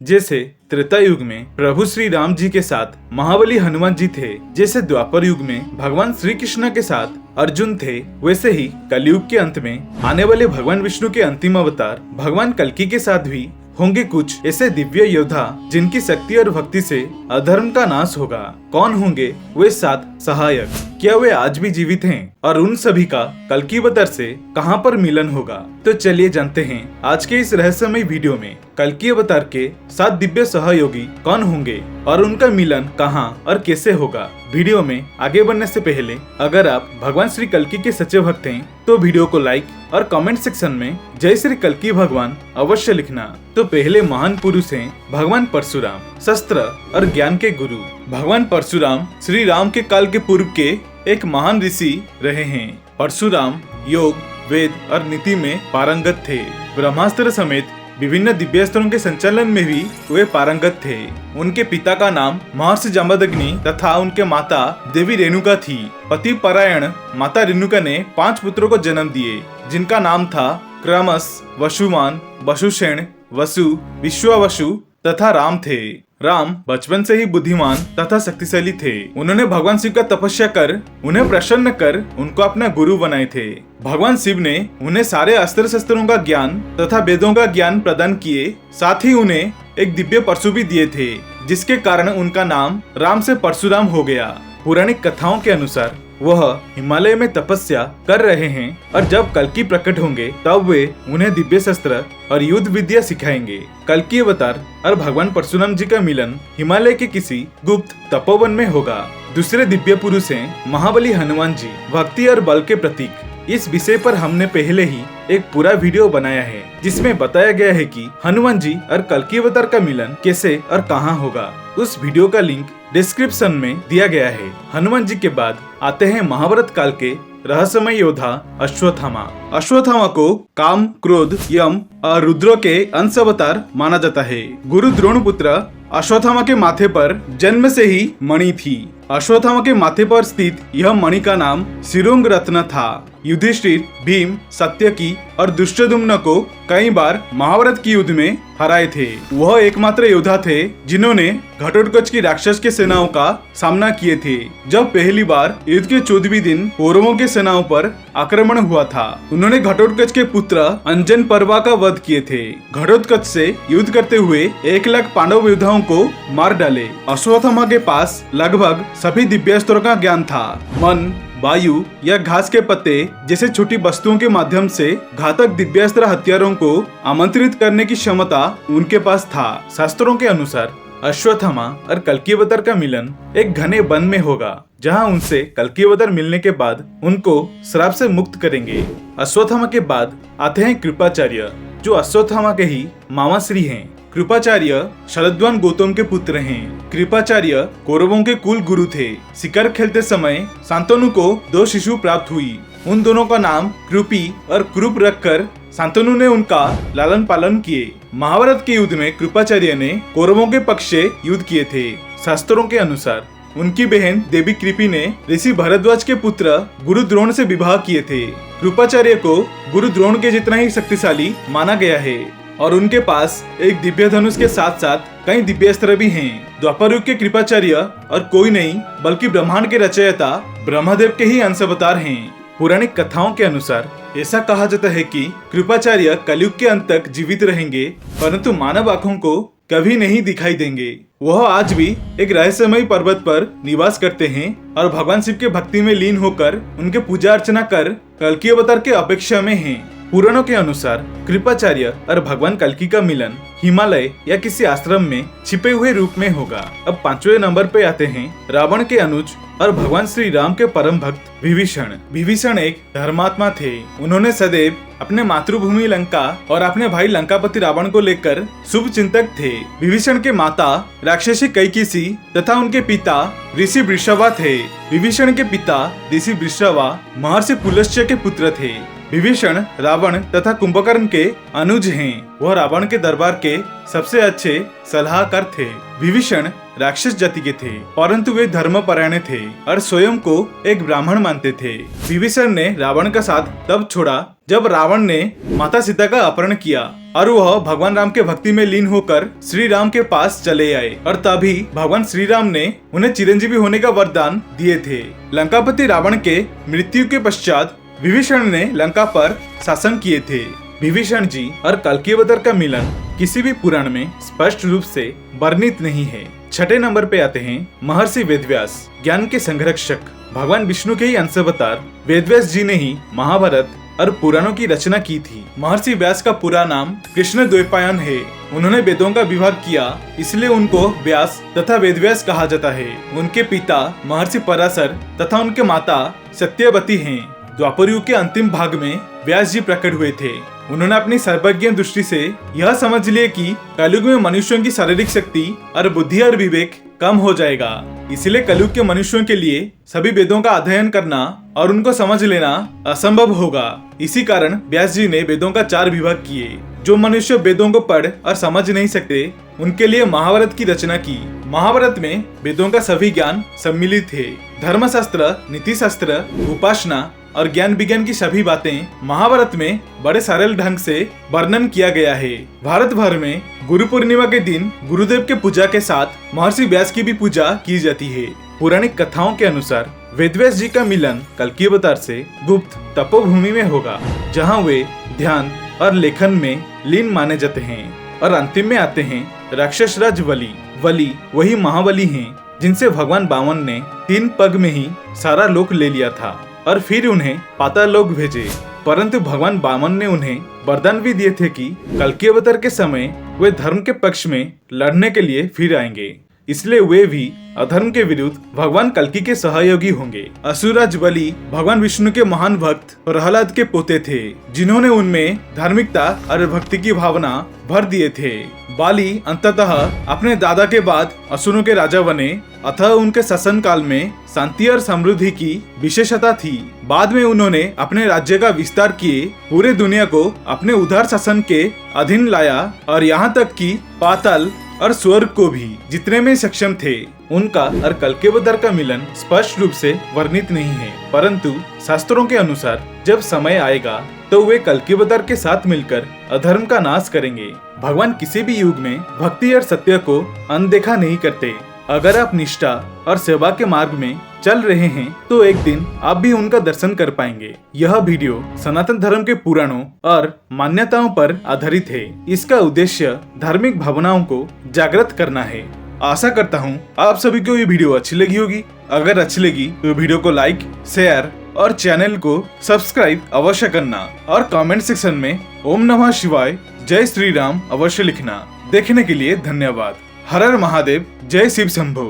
जैसे त्रेता युग में प्रभु श्री राम जी के साथ महाबली हनुमान जी थे, जैसे द्वापर युग में भगवान श्री कृष्ण के साथ अर्जुन थे, वैसे ही कलयुग के अंत में आने वाले भगवान विष्णु के अंतिम अवतार भगवान कल्कि के साथ भी होंगे कुछ ऐसे दिव्य योद्धा जिनकी शक्ति और भक्ति से अधर्म का नाश होगा। कौन होंगे वे 7 सहायक? क्या वे आज भी जीवित हैं? और उन सभी का कल्कि अवतार से कहां पर मिलन होगा? तो चलिए जानते हैं आज के इस रहस्यमय वीडियो में कल्कि अवतार के 7 दिव्य सहयोगी कौन होंगे और उनका मिलन कहां और कैसे होगा। वीडियो में आगे बढ़ने से पहले अगर आप भगवान श्री कल्कि के सच्चे भक्त हैं तो वीडियो को लाइक और कमेंट सेक्शन में जय श्री कल्कि भगवान अवश्य लिखना। तो पहले महान पुरुष हैं भगवान परशुराम, शस्त्र और ज्ञान के गुरु। भगवान परशुराम श्री राम के काल के पूर्व के एक महान ऋषि रहे हैं। परशुराम योग, वेद और नीति में पारंगत थे। ब्रह्मास्त्र समेत विभिन्न दिव्यास्त्रों के संचालन में भी वे पारंगत थे। उनके पिता का नाम महर्षि जामदग्नि तथा उनके माता देवी रेणुका थी। पति परायण माता रेणुका ने 5 पुत्रों को जन्म दिए, जिनका नाम था क्रमश, वसुमान, वसुसेन, वसु, विश्वावसु तथा राम थे। राम बचपन से ही बुद्धिमान तथा शक्तिशाली थे। उन्होंने भगवान शिव का तपस्या कर उन्हें प्रसन्न कर उनको अपना गुरु बनाए थे। भगवान शिव ने उन्हें सारे अस्त्र शस्त्रों का ज्ञान तथा वेदों का ज्ञान प्रदान किए। साथ ही उन्हें एक दिव्य परशु भी दिए थे, जिसके कारण उनका नाम राम से परशुराम हो गया। पौराणिक कथाओं के अनुसार वह हिमालय में तपस्या कर रहे हैं और जब कल्कि प्रकट होंगे तब वे उन्हें दिव्य शस्त्र और युद्ध विद्या सिखाएंगे। कल्कि अवतार और भगवान परशुराम जी का मिलन हिमालय के किसी गुप्त तपोवन में होगा। दूसरे दिव्य पुरुष हैं महाबली हनुमान जी, भक्ति और बल के प्रतीक। इस विषय पर हमने पहले ही एक पूरा वीडियो बनाया है, जिसमें बताया गया है कि हनुमान जी और कल्कि अवतार का मिलन कैसे और कहां होगा। उस वीडियो का लिंक डिस्क्रिप्शन में दिया गया है। हनुमान जी के बाद आते हैं महाभारत काल के रहस्यमय योद्धा अश्वत्थामा। अश्वत्थामा को काम, क्रोध, यम और रुद्र के अंश अवतार माना जाता है। गुरु द्रोण पुत्र अश्वत्थामा के माथे पर जन्म से ही मणि थी। अश्वत्थामा के माथे पर स्थित यह मणि का नाम शिरोंग रत्न था। युधिष्ठिर, भीम, सत्यकी और दुष्टदुम्न को कई बार महाभारत की युद्ध में हराए थे। वह एकमात्र योद्धा थे जिन्होंने घटोत्कच की राक्षस के सेनाओं का सामना किए थे। जब पहली बार युद्ध के 14वें दिन कौरवों के सेनाओं पर आक्रमण हुआ था, उन्होंने घटोत्कच के पुत्र अंजन पर्वा का वध किए थे। घटोत्कच से युद्ध करते हुए 1 लाख पांडव योद्धाओं को मार डाले। अश्वत्थामा के पास लगभग सभी दिव्यास्त्रों का ज्ञान था। मन, वायु या घास के पत्ते जैसे छोटी वस्तुओं के माध्यम से घातक दिव्यास्त्र हथियारों को आमंत्रित करने की क्षमता उनके पास था। शास्त्रों के अनुसार अश्वत्थामा और कल्कि अवतार का मिलन एक घने वन में होगा, जहां उनसे कल्कि अवतार मिलने के बाद उनको श्राप से मुक्त करेंगे। अश्वत्थामा के बाद आते हैं कृपाचार्य, जो अश्वत्थामा के ही मामाश्री हैं। कृपाचार्य शरद्वान गौतम के पुत्र हैं। कृपाचार्य कौरवों के कुल गुरु थे। शिकार खेलते समय शांतनु को 2 शिशु प्राप्त हुई। उन दोनों का नाम कृपी और क्रूप रखकर शांतनु ने उनका लालन पालन किए। महाभारत के युद्ध में कृपाचार्य ने कौरवों के पक्ष से युद्ध किए थे। शास्त्रों के अनुसार उनकी बहन देवी कृपी ने ऋषि भरद्वाज के पुत्र गुरु द्रोण से विवाह किए थे। कृपाचार्य को गुरु द्रोण के जितना ही शक्तिशाली माना गया है और उनके पास एक दिव्य धनुष के साथ साथ कई दिव्यास्त्र भी हैं। द्वापर युग के कृपाचार्य और कोई नहीं बल्कि ब्रह्मांड के रचयिता ब्रह्मदेव के ही अंश अवतार हैं। पौराणिक कथाओं के अनुसार ऐसा कहा जाता है कि कृपाचार्य कलयुग के अंत तक जीवित रहेंगे, परंतु मानव आंखों को कभी नहीं दिखाई देंगे। वह आज भी एक रहस्यमय पर्वत पर निवास करते हैं और भगवान शिव के भक्ति में लीन होकर उनके पूजा अर्चना कर कल्कि अवतार के अपेक्षा में हैं। पुराणों के अनुसार कृपाचार्य और भगवान कल्कि का मिलन हिमालय या किसी आश्रम में छिपे हुए रूप में होगा। अब 5वें नंबर पे आते हैं रावण के अनुज और भगवान श्री राम के परम भक्त विभीषण। विभीषण एक धर्मात्मा थे। उन्होंने सदैव अपने मातृभूमि लंका और अपने भाई लंकापति रावण को लेकर शुभ चिंतक थे। विभीषण के माता राक्षसी कैकेयी तथा उनके पिता ऋषि वृषभा थे। विभीषण के पिता ऋषि वृषभा महर्षि पुलस्त्य के पुत्र थे। विभीषण रावण तथा कुंभकर्ण के अनुज हैं। वह रावण के दरबार के सबसे अच्छे सलाहकार थे। विभीषण राक्षस जाति के थे, परंतु वे धर्मपरायण थे और स्वयं को एक ब्राह्मण मानते थे। विभीषण ने रावण का साथ तब छोड़ा जब रावण ने माता सीता का अपहरण किया और वह भगवान राम के भक्ति में लीन होकर श्री राम के पास चले आए और तभी भगवान श्री राम ने उन्हें चिरंजीवी होने का वरदान दिए थे। लंकापति रावण के मृत्यु के पश्चात विभीषण ने लंका पर शासन किए थे। विभीषण जी और कल्कि अवतार का मिलन किसी भी पुराण में स्पष्ट रूप से वर्णित नहीं है। छठे नंबर पे आते हैं महर्षि वेदव्यास, ज्ञान के संरक्षक। भगवान विष्णु के ही अंश अवतार वेदव्यास जी ने ही महाभारत और पुराणों की रचना की थी। महर्षि व्यास का पूरा नाम कृष्ण द्वैपायन है। उन्होंने वेदों का विभाग किया, इसलिए उनको व्यास तथा वेदव्यास कहा जाता है। उनके पिता महर्षि पराशर तथा उनके माता सत्यवती हैं। द्वापर युग के अंतिम भाग में व्यास जी प्रकट हुए थे। उन्होंने अपनी सर्वज्ञ दृष्टि से यह समझ लिया कि कलयुग में मनुष्यों की शारीरिक शक्ति और बुद्धि और विवेक कम हो जाएगा, इसलिए कलयुग के मनुष्यों के लिए सभी वेदों का अध्ययन करना और उनको समझ लेना असंभव होगा। इसी कारण व्यास जी ने वेदों का 4 विभाग किए। जो मनुष्य वेदों को पढ़ और समझ नहीं सकते, उनके लिए महाभारत की रचना की। महाभारत में वेदों का सभी ज्ञान सम्मिलित है। धर्मशास्त्र, नीति शास्त्र, उपासना और ज्ञान विज्ञान की सभी बातें महाभारत में बड़े सरल ढंग से वर्णन किया गया है। भारत भर में गुरु पूर्णिमा के दिन गुरुदेव के पूजा के साथ महर्षि व्यास की भी पूजा की जाती है। पौराणिक कथाओं के अनुसार वेदव्यास जी का मिलन कल्कि अवतार से गुप्त तपोभूमि में होगा, जहां वे ध्यान और लेखन में लीन माने जाते हैं। और अंतिम में आते हैं राक्षस राज वली। वली वही महाबली हैं जिनसे भगवान वामन ने 3 पग में ही सारा लोक ले लिया था और फिर उन्हें पाताल लोक भेजे। परंतु भगवान वामन ने उन्हें वरदान भी दिए थे कि कल्कि अवतार के समय वे धर्म के पक्ष में लड़ने के लिए फिर आएंगे, इसलिए वे भी अधर्म के विरुद्ध भगवान कल्कि के सहयोगी होंगे। असुरराज बलि भगवान विष्णु के महान भक्त प्रहलाद के पोते थे, जिन्होंने उनमें धार्मिकता और भक्ति की भावना भर दिए थे। बाली अंततः अपने दादा के बाद असुरों के राजा बने, अतः उनके शासन काल में शांति और समृद्धि की विशेषता थी। बाद में उन्होंने अपने राज्य का विस्तार किए, पूरे दुनिया को अपने उदार शासन के अधीन लाया और यहाँ तक कि पाताल और स्वर्ग को भी जितने में सक्षम थे। उनका और कल्कि अवतार का मिलन स्पष्ट रूप से वर्णित नहीं है, परंतु शास्त्रों के अनुसार जब समय आएगा तो वे कल्कि अवतार के साथ मिलकर अधर्म का नाश करेंगे। भगवान किसी भी युग में भक्ति और सत्य को अनदेखा नहीं करते। अगर आप निष्ठा और सेवा के मार्ग में चल रहे हैं तो एक दिन आप भी उनका दर्शन कर पाएंगे। यह वीडियो सनातन धर्म के पुराणों और मान्यताओं पर आधारित है। इसका उद्देश्य धार्मिक भावनाओं को जागृत करना है। आशा करता हूँ आप सभी को ये वीडियो अच्छी लगी होगी। अगर अच्छी लगी तो वीडियो को लाइक, शेयर और चैनल को सब्सक्राइब अवश्य करना और कमेंट सेक्शन में ओम नमः शिवाय, जय श्री राम अवश्य लिखना। देखने के लिए धन्यवाद। हर हर महादेव, जय शिव शंभो।